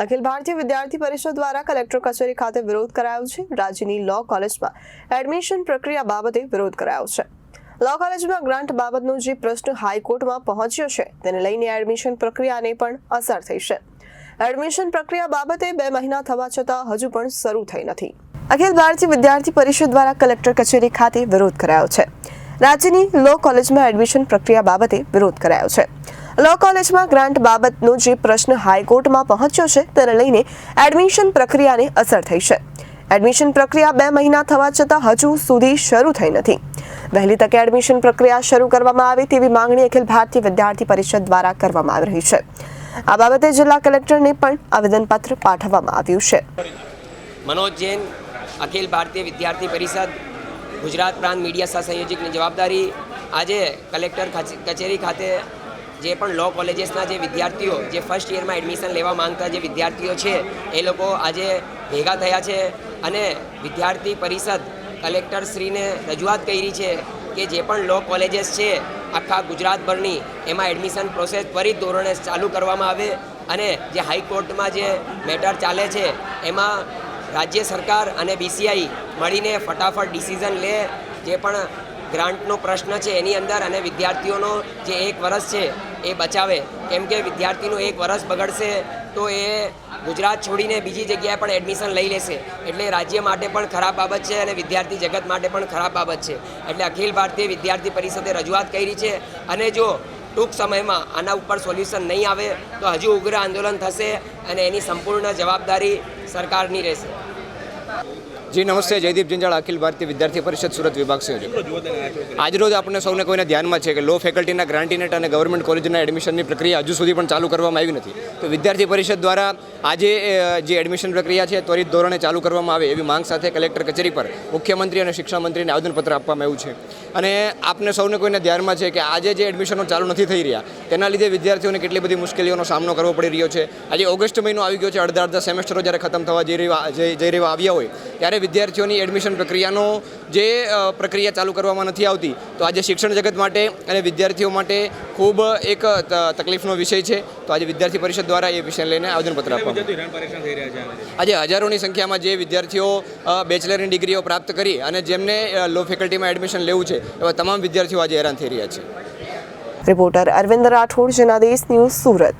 અખિલ ભારતીય વિદ્યાર્થી પરિષદ દ્વારા કલેક્ટર કચેરી ખાતે વિરોધ કરાયો છે। રાજ્યની લો કોલેજમાં એડમિશન પ્રક્રિયા બાબતે વિરોધ કરાયો છે। લો કોલેજમાં ગ્રાન્ટ બાબતનો જે પ્રશ્ન હાઈકોર્ટમાં પહોંચ્યો છે તેને લઈને એડમિશન પ્રક્રિયાને પણ અસર થઈ છે। એડમિશન પ્રક્રિયા બાબતે 2 મહિના થવા છતાં હજુ પણ શરૂ થઈ નથી। અખિલ ભારતીય વિદ્યાર્થી પરિષદ દ્વારા કલેક્ટર કચેરી ખાતે વિરોધ કરાયો છે। રાજ્યની લો કોલેજમાં એડમિશન પ્રક્રિયા બાબતે વિરોધ કરાયો છે। લો કોલેજમાં ગ્રાન્ટ બાબતનો જે પ્રશ્ન હાઈકોર્ટમાં પહોંચ્યો છે તેને લઈને એડમિશન પ્રક્રિયાને અસર થઈ છે। એડમિશન પ્રક્રિયા 2 મહિના થવા છતાં હજુ સુધી શરૂ થઈ નથી। વહેલી તકે એડમિશન પ્રક્રિયા શરૂ કરવામાં આવે તેવી માંગણી અખિલ ભારતીય વિદ્યાર્થી પરિષદ દ્વારા કરવામાં આવી રહી છે। આ બાબતે જિલ્લા કલેક્ટરને પણ આવેદનપત્ર પાઠવવામાં આવ્યું છે। मनोज जैन, अखिल भारतीय विद्यार्थी परिषद गुजरात प्रांत मीडिया सहसंयोजकની જવાબદારી આજે કલેક્ટર કચેરી ખાતે જે પણ લો કોલેજીસના જે વિદ્યાર્થીઓ જે ફર્સ્ટ યરમાં એડમિશન લેવા માંગતા જે વિદ્યાર્થીઓ છે એ લોકો આજે ભેગા થયા છે અને વિદ્યાર્થી પરિષદ કલેક્ટરશ્રીને રજૂઆત કરી છે કે જે પણ લો કોલેજીસ છે આખા ગુજરાતભરની એમાં એડમિશન પ્રોસેસ ત્વરિત ધોરણે ચાલુ કરવામાં આવે અને જે હાઈકોર્ટમાં જે મેટર ચાલે છે એમાં રાજ્ય સરકાર અને બીસીઆઈ મળીને ફટાફટ ડિસિઝન લે। જે પણ ગ્રાન્ટનો પ્રશ્ન છે એની અંદર અને વિદ્યાર્થીઓનો જે 1 વર્ષ છે એ બચાવે, કેમ કે વિદ્યાર્થીનું 1 વર્ષ બગડશે તો એ ગુજરાત છોડીને બીજી જગ્યાએ પણ એડમિશન લઈ લેશે, એટલે રાજ્ય માટે પણ ખરાબ બાબત છે અને વિદ્યાર્થી જગત માટે પણ ખરાબ બાબત છે। એટલે અખિલ ભારતીય વિદ્યાર્થી પરિષદે રજૂઆત કરી છે અને જો ટૂંક સમયમાં આના ઉપર સોલ્યુશન નહીં આવે તો હજુ ઉગ્ર આંદોલન થશે અને એની સંપૂર્ણ જવાબદારી સરકારની રહેશે। जी नमस्ते, जयदीप जिंजाड़ा, अखिल भारतीय विद्यार्थी परिषद सूरत विभाग संयोजक। आज रोज आपने सौने कोईने ध्यानमां छे के लो फेकल्टीना ग्रांटीनेट અને गवर्नमेंट कॉलेजना एडमिशननी प्रक्रिया हजू सुधी पण चालू करवामां आवी नथी। तो विद्यार्थी परिषद द्वारा આજે જે એડમિશન પ્રક્રિયા છે ત્વરિત ધોરણે ચાલુ કરવામાં આવે એવી માંગ સાથે કલેક્ટર કચેરી પર મુખ્યમંત્રી અને શિક્ષણ મંત્રીને આવેદનપત્ર આપવામાં આવ્યું છે। અને આપને સૌને કોઈને ધ્યાનમાં છે કે આજે જે એડમિશનો ચાલુ નથી થઈ રહ્યા તેના લીધે વિદ્યાર્થીઓને કેટલી બધી મુશ્કેલીઓનો સામનો કરવો પડી રહ્યો છે। આજે ઓગસ્ટ મહિનો આવી ગયો છે, અડધા સેમેસ્ટરો જ્યારે ખતમ થવા જઈ રહ્યા આવ્યા હોય ત્યારે વિદ્યાર્થીઓની એડમિશન પ્રક્રિયાનો જે પ્રક્રિયા ચાલુ કરવામાં નથી આવતી તો આજે શિક્ષણ જગત માટે અને વિદ્યાર્થીઓ માટે ખૂબ એક તકલીફનો વિષય છે। તો આજે વિદ્યાર્થી પરિષદ દ્વારા એ વિષય લઈને આવેદનપત્ર આપવામાં આજે હજારોની સંખ્યામાં જે વિદ્યાર્થીઓ બેચલરની ડિગ્રીઓ પ્રાપ્ત કરી અને જેમને લો ફેકલ્ટીમાં એડમિશન લેવું છે એવા તમામ વિદ્યાર્થીઓ આજે હેરાન થઈ રહ્યા છે। Reporter Arvind Rathod, Janadesh news, Surat.